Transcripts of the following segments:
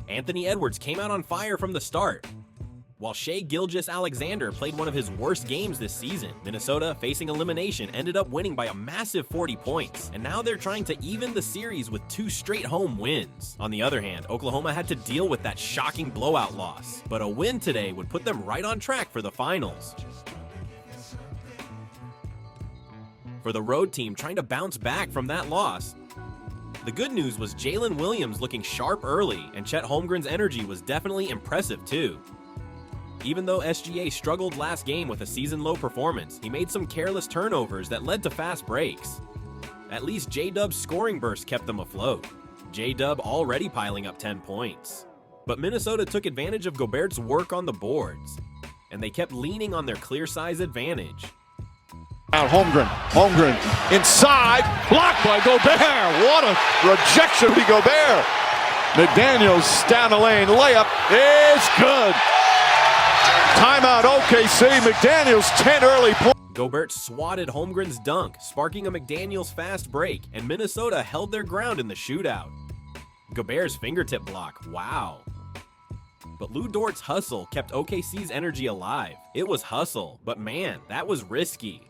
Anthony Edwards came out on fire from the start, while Shai Gilgeous-Alexander played one of his worst games this season. Minnesota, facing elimination, ended up winning by a massive 40 points, and now they're trying to even the series with 2 straight home wins. On the other hand, Oklahoma had to deal with that shocking blowout loss, but a win today would put them right on track for the finals. For the road team trying to bounce back from that loss, the good news was Jalen Williams looking sharp early, and Chet Holmgren's energy was definitely impressive too. Even though SGA struggled last game with a season-low performance, he made some careless turnovers that led to fast breaks. At least J-Dub's scoring burst kept them afloat, J-Dub already piling up 10 points. But Minnesota took advantage of Gobert's work on the boards, and they kept leaning on their clear size advantage. Out Holmgren inside, blocked by Gobert. What a rejection by Gobert. McDaniels down the lane, layup is good. Timeout OKC, McDaniels 10 early points. Gobert swatted Holmgren's dunk, sparking a McDaniels fast break, and Minnesota held their ground in the shootout. Gobert's fingertip block, wow. But Lu Dort's hustle kept OKC's energy alive. It was hustle, but man, that was risky.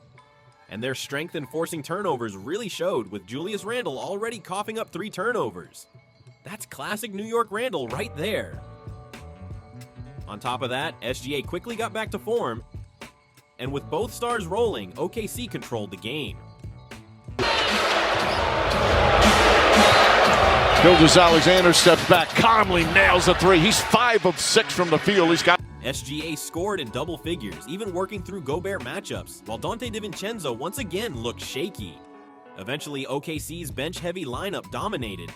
And their strength in forcing turnovers really showed, with Julius Randle already coughing up 3 turnovers. That's classic New York Randle right there. On top of that, SGA quickly got back to form, and with both stars rolling, OKC controlled the game. Gilgeous-Alexander steps back, calmly nails a 3. He's 5 of 6 from the field. He's got SGA scored in double figures, even working through Gobert matchups, while Donte DiVincenzo once again looked shaky. Eventually, OKC's bench-heavy lineup dominated,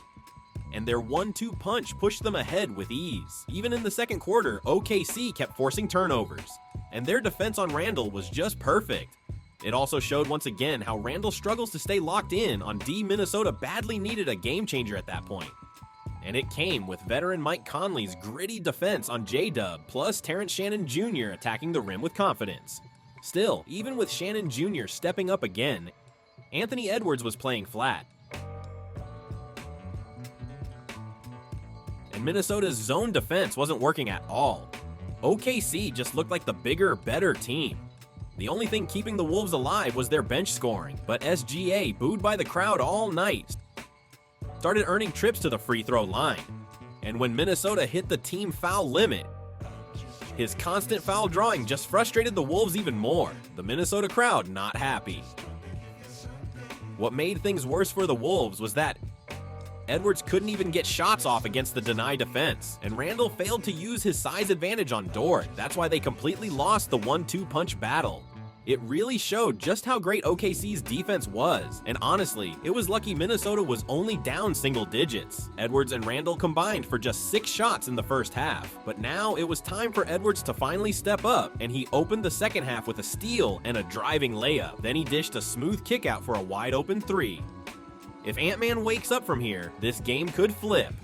and their 1-2 punch pushed them ahead with ease. Even in the second quarter, OKC kept forcing turnovers, and their defense on Randle was just perfect. It also showed once again how Randle struggles to stay locked in on D. Minnesota badly needed a game changer at that point. And it came with veteran Mike Conley's gritty defense on J-Dub, plus Terrence Shannon Jr. attacking the rim with confidence. Still, even with Shannon Jr. stepping up again, Anthony Edwards was playing flat. And Minnesota's zone defense wasn't working at all. OKC just looked like the bigger, better team. The only thing keeping the Wolves alive was their bench scoring, but SGA, booed by the crowd all night, started earning trips to the free throw line. And when Minnesota hit the team foul limit, his constant foul drawing just frustrated the Wolves even more. The Minnesota crowd not happy. What made things worse for the Wolves was that Edwards couldn't even get shots off against the deny defense, and Randle failed to use his size advantage on Dort. That's why they completely lost the 1-2 punch battle. It really showed just how great OKC's defense was, and honestly, it was lucky Minnesota was only down single digits. Edwards and Randle combined for just 6 shots in the first half, but now it was time for Edwards to finally step up, and he opened the second half with a steal and a driving layup. Then he dished a smooth kickout for a wide open 3. If Ant-Man wakes up from here, this game could flip.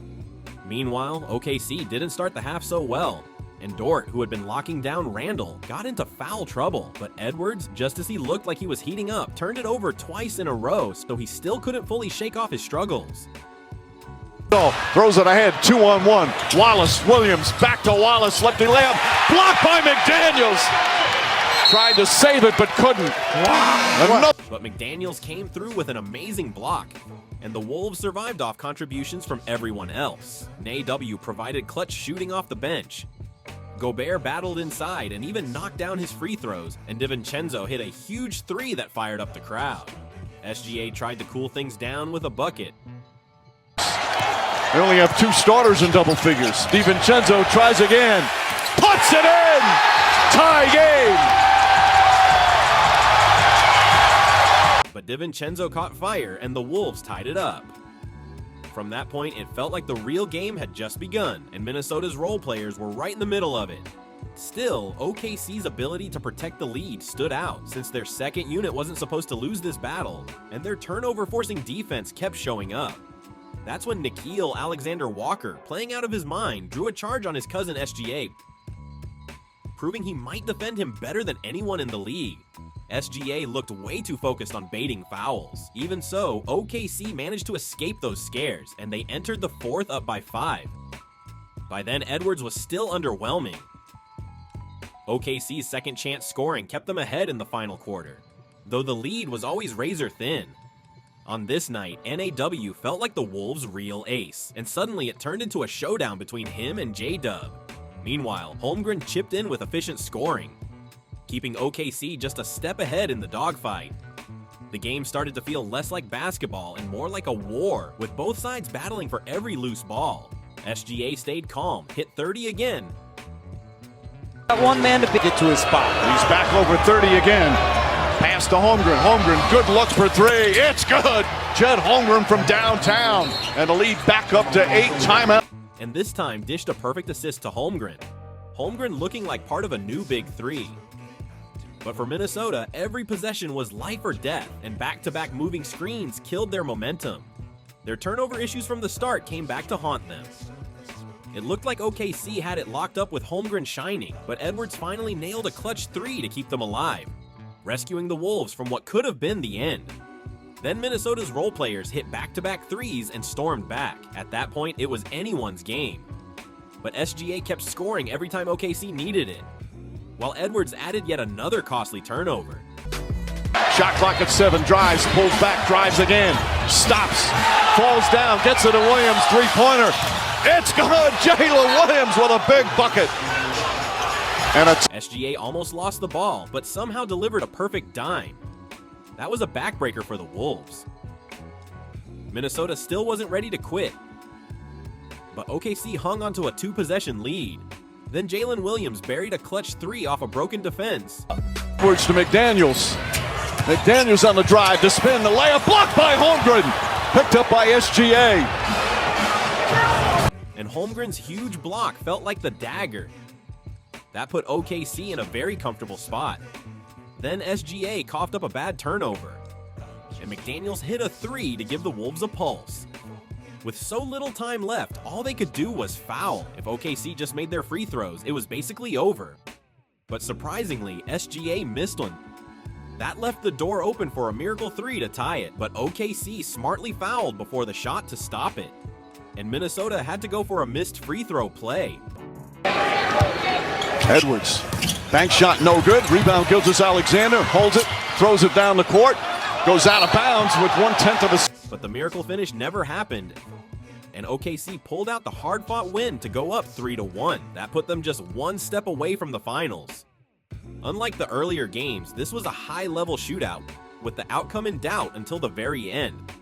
Meanwhile, OKC didn't start the half so well, and Dort, who had been locking down Randle, got into foul trouble, but Edwards, just as he looked like he was heating up, turned it over twice in a row, so he still couldn't fully shake off his struggles. Throws it ahead, 2-on-1. Wallace, Williams, back to Wallace, lefty layup, blocked by McDaniels. Tried to save it, but couldn't. Wow. But McDaniels came through with an amazing block, and the Wolves survived off contributions from everyone else. N.A.W. provided clutch shooting off the bench. Gobert battled inside and even knocked down his free throws, and DiVincenzo hit a huge 3 that fired up the crowd. SGA tried to cool things down with a bucket. They only have 2 starters in double figures. DiVincenzo tries again, puts it in! Tie game! But DiVincenzo caught fire and the Wolves tied it up. From that point, it felt like the real game had just begun, and Minnesota's role players were right in the middle of it. Still, OKC's ability to protect the lead stood out, since their second unit wasn't supposed to lose this battle, and their turnover-forcing defense kept showing up. That's when Nickeil Alexander-Walker, playing out of his mind, drew a charge on his cousin SGA, proving he might defend him better than anyone in the league. SGA looked way too focused on baiting fouls. Even so, OKC managed to escape those scares, and they entered the fourth up by 5. By then, Edwards was still underwhelming. OKC's second chance scoring kept them ahead in the final quarter, though the lead was always razor thin. On this night, NAW felt like the Wolves' real ace, and suddenly it turned into a showdown between him and J-Dub. Meanwhile, Holmgren chipped in with efficient scoring, keeping OKC just a step ahead in the dogfight. The game started to feel less like basketball and more like a war, with both sides battling for every loose ball. SGA stayed calm, hit 30 again. Got one man to get to his spot. He's back over 30 again. Pass to Holmgren. Holmgren, good look for three. It's good. Chet Holmgren from downtown. And the lead back up to 8. Timeout. And this time dished a perfect assist to Holmgren. Holmgren looking like part of a new big three. But for Minnesota, every possession was life or death, and back-to-back moving screens killed their momentum. Their turnover issues from the start came back to haunt them. It looked like OKC had it locked up with Holmgren shining, but Edwards finally nailed a clutch three to keep them alive, rescuing the Wolves from what could have been the end. Then Minnesota's role players hit back-to-back threes and stormed back. At that point, it was anyone's game. But SGA kept scoring every time OKC needed it, while Edwards added yet another costly turnover. Shot clock at 7, drives, pulls back, drives again, stops, falls down, gets it to Williams, three-pointer. It's good! Jalen Williams with a big bucket. And SGA almost lost the ball, but somehow delivered a perfect dime. That was a backbreaker for the Wolves. Minnesota still wasn't ready to quit, but OKC hung onto a 2-possession lead. Then Jalen Williams buried a clutch three off a broken defense. Edwards to McDaniels. McDaniels on the drive to spin the layup, blocked by Holmgren. Picked up by SGA. And Holmgren's huge block felt like the dagger. That put OKC in a very comfortable spot. Then SGA coughed up a bad turnover, and McDaniels hit a three to give the Wolves a pulse. With so little time left, all they could do was foul. If OKC just made their free throws, it was basically over. But surprisingly, SGA missed one. That left the door open for a miracle three to tie it, but OKC smartly fouled before the shot to stop it. And Minnesota had to go for a missed free throw play. Edwards, bank shot no good. Rebound Gilgeous-Alexander, holds it, throws it down the court, goes out of bounds with 1/10 of a... But the miracle finish never happened, and OKC pulled out the hard-fought win to go up 3-1. That put them just one step away from the finals. Unlike the earlier games, this was a high-level shootout, with the outcome in doubt until the very end.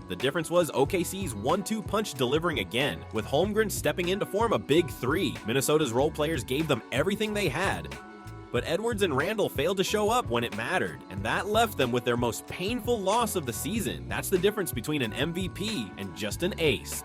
The difference was OKC's 1-2 punch delivering again, with Holmgren stepping in to form a big three. Minnesota's role players gave them everything they had, but Edwards and Randle failed to show up when it mattered, and that left them with their most painful loss of the season. That's the difference between an MVP and just an ace.